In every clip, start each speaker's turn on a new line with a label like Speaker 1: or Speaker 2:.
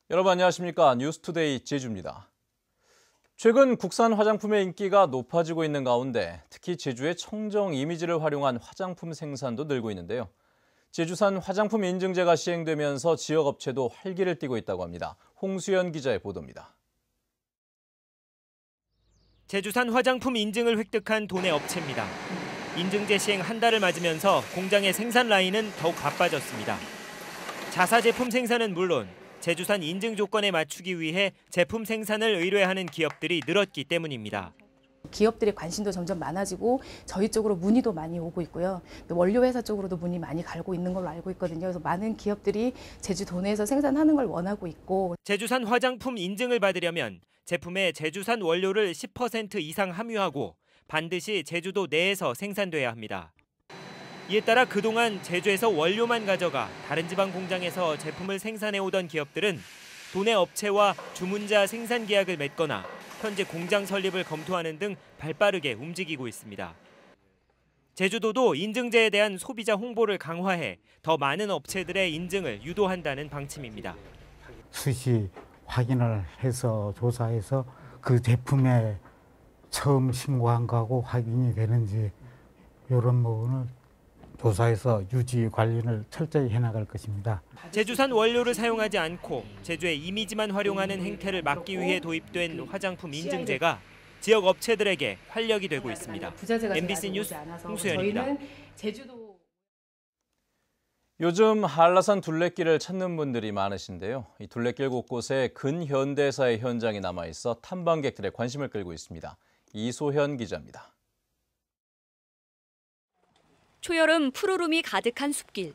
Speaker 1: 여러분 안녕하십니까? 뉴스투데이 제주입니다. 최근 국산 화장품의 인기가 높아지고 있는 가운데 특히 제주의 청정 이미지를 활용한 화장품 생산도 늘고 있는데요. 제주산 화장품 인증제가 시행되면서 지역 업체도 활기를 띠고 있다고 합니다. 홍수연 기자의 보도입니다.
Speaker 2: 제주산 화장품 인증을 획득한 도내 업체입니다. 인증제 시행 한 달을 맞으면서 공장의 생산 라인은 더욱 바빠졌습니다. 자사 제품 생산은 물론 제주산 인증 조건에 맞추기 위해 제품 생산을 의뢰하는 기업들이 늘었기 때문입니다.
Speaker 3: 기업들의 관심도 점점 많아지고 저희 쪽으로 문의도 많이 오고 있고요. 원료 회사 쪽으로도 문의 많이 갈고 있는 걸로 알고 있거든요. 그래서 많은 기업들이 제주 도내에서 생산하는 걸 원하고 있고.
Speaker 2: 제주산 화장품 인증을 받으려면 제품에 제주산 원료를 10% 이상 함유하고 반드시 제주도 내에서 생산돼야 합니다. 이에 따라 그동안 제주에서 원료만 가져가 다른 지방 공장에서 제품을 생산해오던 기업들은 도내 업체와 주문자 생산 계약을 맺거나 현재 공장 설립을 검토하는 등 발빠르게 움직이고 있습니다. 제주도도 인증제에 대한 소비자 홍보를 강화해 더 많은 업체들의 인증을 유도한다는 방침입니다.
Speaker 4: 수시 확인을 해서 조사해서 그 제품에 처음 신고한 거하고 확인이 되는지 이런 부분을 조사해서 유지 관리를 철저히 해나갈 것입니다.
Speaker 2: 제주산 원료를 사용하지 않고 제주의 이미지만 활용하는 행태를 막기 위해 도입된 화장품 인증제가 지역 업체들에게 활력이 되고 있습니다. MBC 뉴스 홍수연입니다.
Speaker 1: 요즘 한라산 둘레길을 찾는 분들이 많으신데요. 이 둘레길 곳곳에 근현대사의 현장이 남아있어 탐방객들의 관심을 끌고 있습니다. 이소현 기자입니다.
Speaker 5: 초여름 푸르름이 가득한 숲길.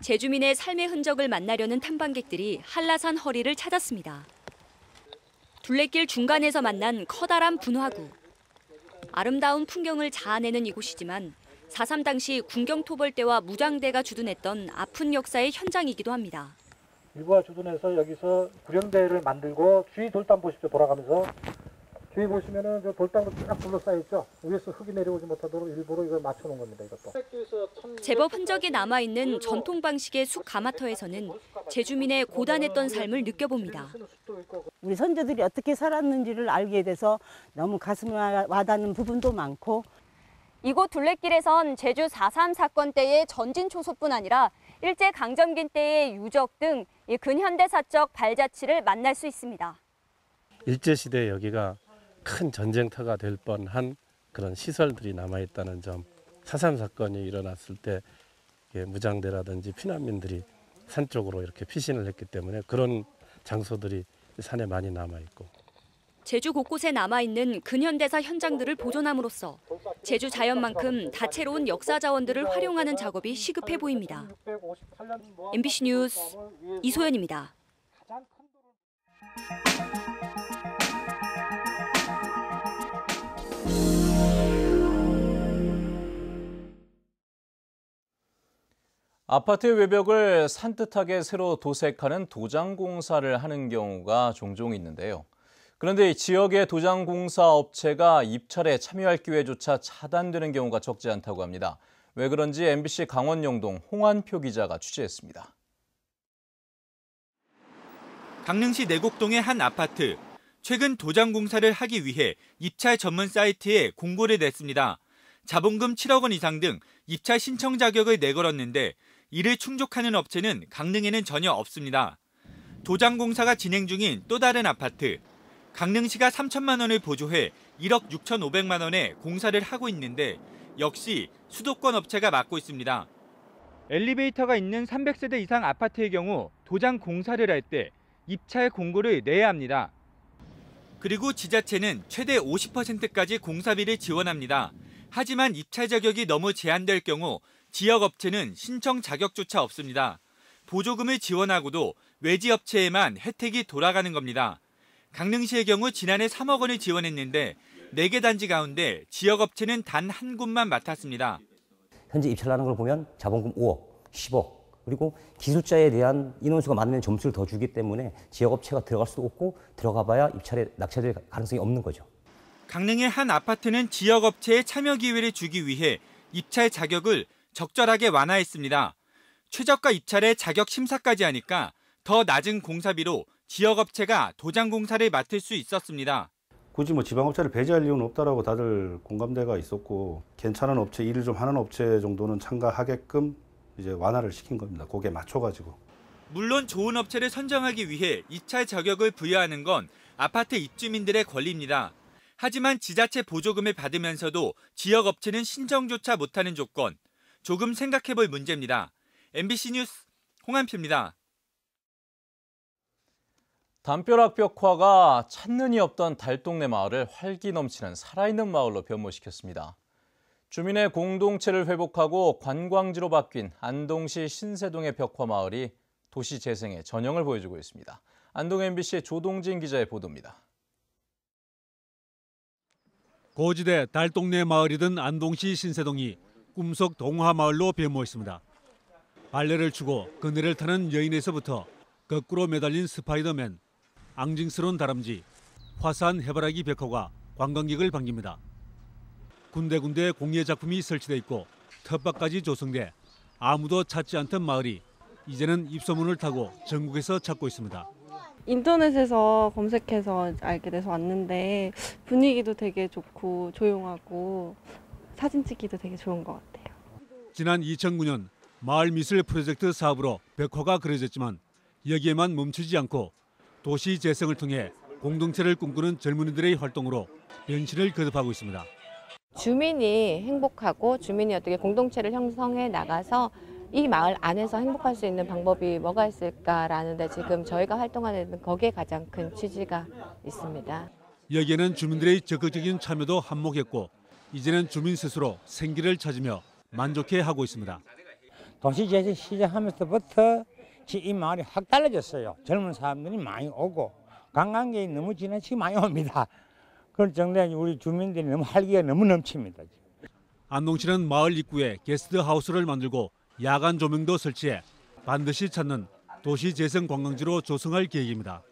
Speaker 5: 제주민의 삶의 흔적을 만나려는 탐방객들이 한라산 허리를 찾았습니다. 둘레길 중간에서 만난 커다란 분화구. 아름다운 풍경을 자아내는 이곳이지만 4.3 당시 군경토벌대와 무장대가 주둔했던 아픈 역사의 현장이기도 합니다.
Speaker 6: 일부가 주둔해서 여기서 구령대를 만들고 주위 돌담 보십시오. 돌아가면서. 주위 보시면은 저 돌담으로 쫙 둘러싸여 있죠. 위에서 흙이 내려오지 못하도록 일부러 이걸 맞춰놓은 겁니다. 이것도.
Speaker 5: 제법 흔적이 남아있는 전통 방식의 숲 가마터에서는 제주민의 고단했던 삶을 느껴봅니다.
Speaker 7: 우리 선조들이 어떻게 살았는지를 알게 돼서 너무 가슴에 와닿는 부분도 많고.
Speaker 5: 이곳 둘레길에선 제주 4.3 사건 때의 전진 초소뿐 아니라 일제강점기 때의 유적 등 근현대사적 발자취를 만날 수 있습니다.
Speaker 8: 일제시대 여기가 큰 전쟁터가 될 뻔한 그런 시설들이 남아있다는 점, 4.3 사건이 일어났을 때 무장대라든지 피난민들이 산 쪽으로 이렇게 피신을 했기 때문에 그런 장소들이 산에 많이 남아있고.
Speaker 5: 제주 곳곳에 남아있는 근현대사 현장들을 보존함으로써 제주 자연만큼 다채로운 역사 자원들을 활용하는 작업이 시급해 보입니다. MBC 뉴스 이소연입니다.
Speaker 1: 아파트 외벽을 산뜻하게 새로 도색하는 도장 공사를 하는 경우가 종종 있는데요. 그런데 지역의 도장 공사 업체가 입찰에 참여할 기회조차 차단되는 경우가 적지 않다고 합니다. 왜 그런지 MBC 강원 영동 홍한표 기자가 취재했습니다.
Speaker 9: 강릉시 내곡동의 한 아파트. 최근 도장 공사를 하기 위해 입찰 전문 사이트에 공고를 냈습니다. 자본금 7억 원 이상 등 입찰 신청 자격을 내걸었는데 이를 충족하는 업체는 강릉에는 전혀 없습니다. 도장 공사가 진행 중인 또 다른 아파트. 강릉시가 3천만 원을 보조해 1억 6,500만 원에 공사를 하고 있는데 역시 수도권 업체가 맡고 있습니다. 엘리베이터가 있는 300세대 이상 아파트의 경우 도장 공사를 할 때 입찰 공고를 내야 합니다. 그리고 지자체는 최대 50%까지 공사비를 지원합니다. 하지만 입찰 자격이 너무 제한될 경우 지역 업체는 신청 자격조차 없습니다. 보조금을 지원하고도 외지 업체에만 혜택이 돌아가는 겁니다. 강릉시의 경우 지난해 3억 원을 지원했는데 4개 단지 가운데 지역 업체는 단 한 곳만 맡았습니다.
Speaker 10: 현재 입찰하는 걸 보면 자본금 5억, 10억, 그리고 기술자에 대한 인원수가 많으면 점수를 더 주기 때문에 지역 업체가 들어갈 수도 없고 들어가 봐야 입찰에 낙찰될 가능성이 없는 거죠.
Speaker 9: 강릉의 한 아파트는 지역 업체에 참여 기회를 주기 위해 입찰 자격을 적절하게 완화했습니다. 최저가 입찰에 자격 심사까지 하니까 더 낮은 공사비로 지역업체가 도장공사를 맡을 수 있었습니다.
Speaker 11: 굳이 뭐 지방업체를 배제할 이유는 없다라고 다들 공감대가 있었고 괜찮은 업체, 일을 좀 하는 업체 정도는 참가하게끔 이제 완화를 시킨 겁니다. 거기에 맞춰가지고.
Speaker 9: 물론 좋은 업체를 선정하기 위해 입찰 자격을 부여하는 건 아파트 입주민들의 권리입니다. 하지만 지자체 보조금을 받으면서도 지역업체는 신청조차 못하는 조건, 조금 생각해볼 문제입니다. MBC 뉴스 홍한표입니다.
Speaker 1: 담벼락 벽화가 찾는이 없던 달동네 마을을 활기 넘치는 살아있는 마을로 변모시켰습니다. 주민의 공동체를 회복하고 관광지로 바뀐 안동시 신세동의 벽화 마을이 도시 재생의 전형을 보여주고 있습니다. 안동 MBC의 조동진 기자의 보도입니다.
Speaker 12: 고지대 달동네 마을이던 안동시 신세동이 꿈속 동화마을로 변모했습니다. 발레를 추고 그네를 타는 여인에서부터 거꾸로 매달린 스파이더맨, 앙증스러운 다람쥐, 화사한 해바라기 벽화가 관광객을 반깁니다. 군데군데 공예 작품이 설치돼 있고 텃밭까지 조성돼 아무도 찾지 않던 마을이 이제는 입소문을 타고 전국에서 찾고 있습니다.
Speaker 13: 인터넷에서 검색해서 알게 돼서 왔는데 분위기도 되게 좋고 조용하고 사진 찍기도 되게 좋은 것 같아요.
Speaker 12: 지난 2009년 마을미술 프로젝트 사업으로 벽화가 그려졌지만 여기에만 멈추지 않고 도시 재생을 통해 공동체를 꿈꾸는 젊은이들의 활동으로 변신을 거듭하고 있습니다.
Speaker 14: 주민이 행복하고 주민이 어떻게 공동체를 형성해 나가서 이 마을 안에서 행복할 수 있는 방법이 뭐가 있을까라는 데 지금 저희가 활동하는 거기에 가장 큰 취지가 있습니다.
Speaker 12: 여기에는 주민들의 적극적인 참여도 한몫했고 이제는 주민 스스로 생기를 찾으며 만족해하고 있습니다.
Speaker 15: 도시재생 시작하면서부터 이 마을이 확 달라졌어요. 젊은 사람들이 많이 오고 관광객이 너무 지나치게 많이 옵니다. 그럴 정도에 우리 주민들이 너무 활기가 너무 넘칩니다.
Speaker 12: 안동시는 마을 입구에 게스트하우스를 만들고 야간 조명도 설치해 반드시 찾는 도시재생 관광지로 조성할 계획입니다.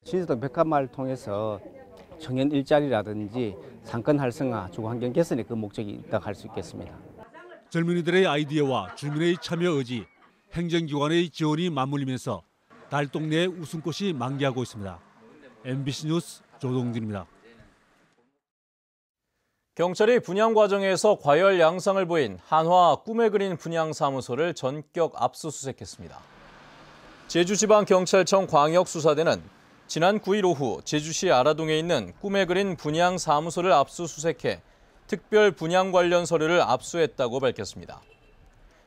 Speaker 16: 신세동 벽화마을을 통해서 청년 일자리라든지 상권 활성화, 주거환경 개선에 그 목적이 있다고 할 수 있겠습니다.
Speaker 12: 젊은이들의 아이디어와 주민의 참여 의지, 행정기관의 지원이 맞물리면서 달동네의 웃음꽃이 만개하고 있습니다. MBC 뉴스 조동진입니다.
Speaker 1: 경찰이 분양 과정에서 과열 양상을 보인 한화 꿈에 그린 분양사무소를 전격 압수수색했습니다. 제주지방경찰청 광역수사대는 지난 9일 오후 제주시 아라동에 있는 꿈에 그린 분양사무소를 압수수색해 특별 분양 관련 서류를 압수했다고 밝혔습니다.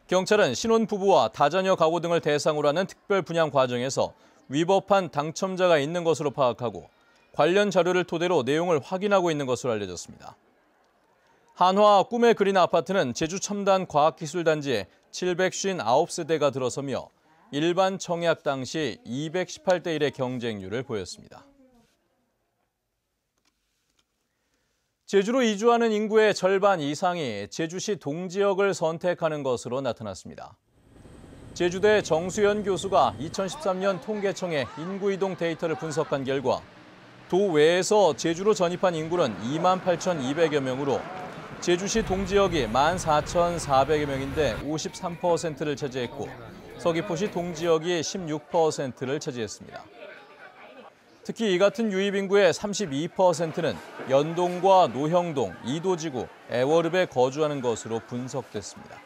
Speaker 1: 경찰은 신혼부부와 다자녀 가구 등을 대상으로 하는 특별 분양 과정에서 위법한 당첨자가 있는 것으로 파악하고 관련 자료를 토대로 내용을 확인하고 있는 것으로 알려졌습니다. 한화 꿈에 그린 아파트는 제주 첨단 과학기술단지에 759세대가 들어서며 일반 청약 당시 218대 1의 경쟁률을 보였습니다. 제주로 이주하는 인구의 절반 이상이 제주시 동지역을 선택하는 것으로 나타났습니다. 제주대 정수연 교수가 2013년 통계청의 인구 이동 데이터를 분석한 결과 도외에서 제주로 전입한 인구는 28,200여 명으로 제주시 동지역이 14,400여 명인데 53%를 차지했고 서귀포시 동지역이 16%를 차지했습니다. 특히 이 같은 유입 인구의 32%는 연동과 노형동, 이도지구, 애월읍에 거주하는 것으로 분석됐습니다.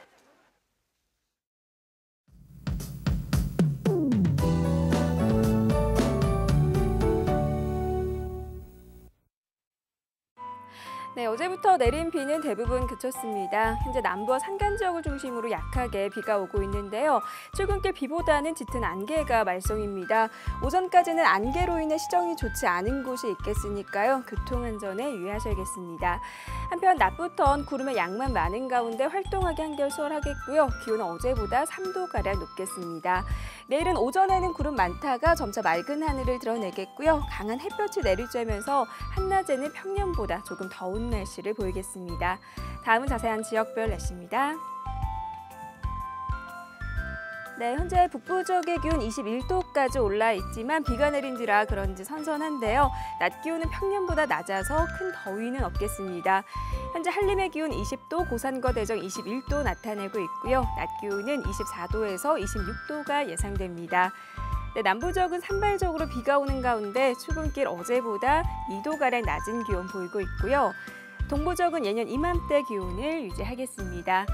Speaker 17: 네, 어제부터 내린 비는 대부분 그쳤습니다. 현재 남부와 산간 지역을 중심으로 약하게 비가 오고 있는데요. 출근길 비보다는 짙은 안개가 말썽입니다. 오전까지는 안개로 인해 시정이 좋지 않은 곳이 있겠으니까요. 교통안전에 유의하셔야겠습니다. 한편 낮부턴 구름의 양만 많은 가운데 활동하기 한결 수월하겠고요. 기온은 어제보다 3도가량 높겠습니다. 내일은 오전에는 구름 많다가 점차 맑은 하늘을 드러내겠고요. 강한 햇볕이 내리쬐면서 한낮에는 평년보다 조금 더운 날씨를 보이겠습니다. 다음은 자세한 지역별 날씨입니다. 네, 현재 북부 지역의 기온 21도까지 올라 있지만 비가 내린 뒤라 그런지 선선한데요. 낮 기온은 평년보다 낮아서 큰 더위는 없겠습니다. 현재 한림의 기온 20도, 고산과 대정 21도 나타내고 있고요. 낮 기온은 24도에서 26도가 예상됩니다. 네, 남부지역은 산발적으로 비가 오는 가운데 출근길 어제보다 2도가량 낮은 기온 보이고 있고요. 동부지역은 예년 이맘때 기온을 유지하겠습니다.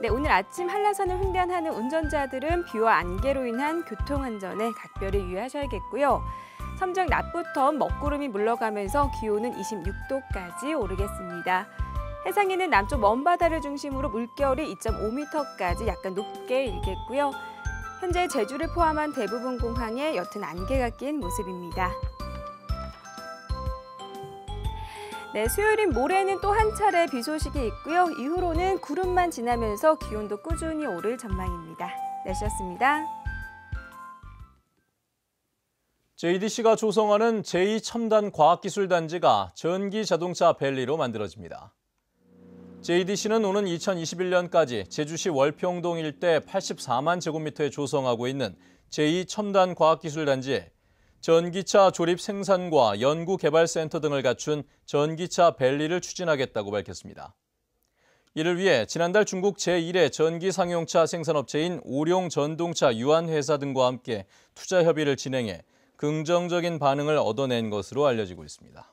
Speaker 17: 네, 오늘 아침 한라산을 횡단하는 운전자들은 비와 안개로 인한 교통안전에 각별히 유의하셔야겠고요. 섬정 낮부터 먹구름이 물러가면서 기온은 26도까지 오르겠습니다. 해상에는 남쪽 먼바다를 중심으로 물결이 2.5m까지 약간 높게 일겠고요. 현재 제주를 포함한 대부분 공항에 옅은 안개가 낀 모습입니다. 네, 수요일인 모레는 또 한 차례 비 소식이 있고요. 이후로는 구름만 지나면서 기온도 꾸준히 오를 전망입니다. 날씨였습니다.
Speaker 1: JDC가 조성하는 제2첨단과학기술단지가 전기자동차 밸리로 만들어집니다. JDC는 오는 2021년까지 제주시 월평동 일대 84만 제곱미터에 조성하고 있는 제2첨단과학기술단지에 전기차 조립 생산과 연구개발센터 등을 갖춘 전기차 밸리를 추진하겠다고 밝혔습니다. 이를 위해 지난달 중국 제1의 전기상용차 생산업체인 오룡전동차 유한회사 등과 함께 투자 협의를 진행해 긍정적인 반응을 얻어낸 것으로 알려지고 있습니다.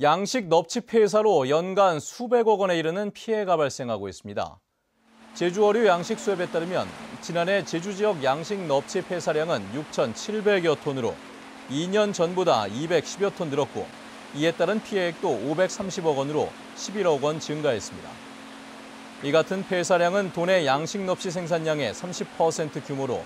Speaker 1: 양식 넙치 폐사로 연간 수백억 원에 이르는 피해가 발생하고 있습니다. 제주 어류 양식 수협에 따르면 지난해 제주 지역 양식 넙치 폐사량은 6,700여 톤으로 2년 전보다 210여 톤 늘었고 이에 따른 피해액도 530억 원으로 11억 원 증가했습니다. 이 같은 폐사량은 도내 양식 넙치 생산량의 30% 규모로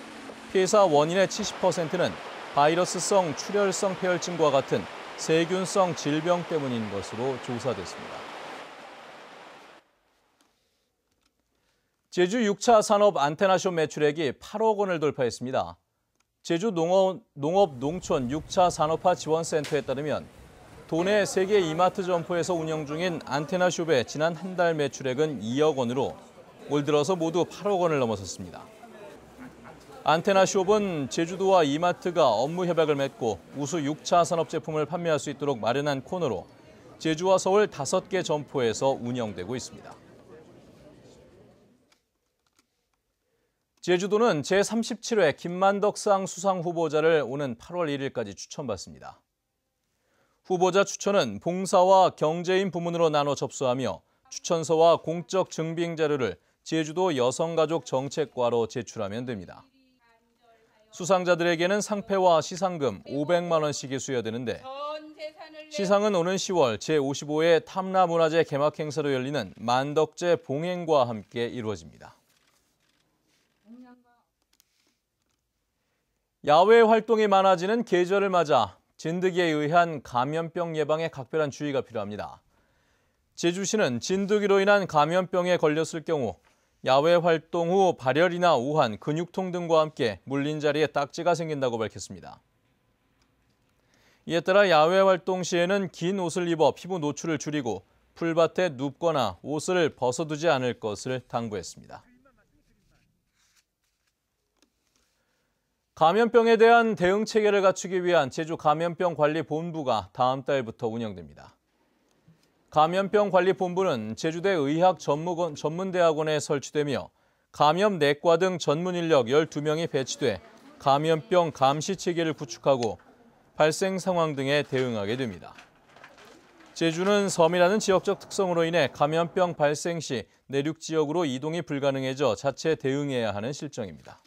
Speaker 1: 폐사 원인의 70%는 바이러스성 출혈성 폐혈증과 같은 세균성 질병 때문인 것으로 조사됐습니다. 제주 6차 산업 안테나쇼 매출액이 8억 원을 돌파했습니다. 제주 농업농촌 6차 산업화 지원센터에 따르면 도내 세계 이마트 점포에서 운영 중인 안테나숍의 지난 한 달 매출액은 2억 원으로 올 들어서 모두 8억 원을 넘어섰습니다. 안테나숍은 제주도와 이마트가 업무 협약을 맺고 우수 6차 산업 제품을 판매할 수 있도록 마련한 코너로 제주와 서울 5개 점포에서 운영되고 있습니다. 제주도는 제37회 김만덕상 수상 후보자를 오는 8월 1일까지 추천받습니다. 후보자 추천은 봉사와 경제인 부문으로 나눠 접수하며 추천서와 공적 증빙 자료를 제주도 여성가족정책과로 제출하면 됩니다. 수상자들에게는 상패와 시상금 500만 원씩이 수여되는데 시상은 오는 10월 제55회 탐라문화재 개막 행사로 열리는 만덕제 봉행과 함께 이루어집니다. 야외 활동이 많아지는 계절을 맞아 진드기에 의한 감염병 예방에 각별한 주의가 필요합니다. 제주시는 진드기로 인한 감염병에 걸렸을 경우 야외 활동 후 발열이나 오한, 근육통 등과 함께 물린 자리에 딱지가 생긴다고 밝혔습니다. 이에 따라 야외 활동 시에는 긴 옷을 입어 피부 노출을 줄이고 풀밭에 눕거나 옷을 벗어두지 않을 것을 당부했습니다. 감염병에 대한 대응 체계를 갖추기 위한 제주감염병관리본부가 다음 달부터 운영됩니다. 감염병관리본부는 제주대 의학전문대학원에 설치되며 감염내과 등 전문 인력 12명이 배치돼 감염병 감시 체계를 구축하고 발생 상황 등에 대응하게 됩니다. 제주는 섬이라는 지역적 특성으로 인해 감염병 발생 시 내륙 지역으로 이동이 불가능해져 자체 대응해야 하는 실정입니다.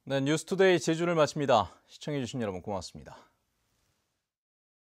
Speaker 1: 네, 뉴스투데이 제주를 마칩니다. 시청해주신 여러분 고맙습니다.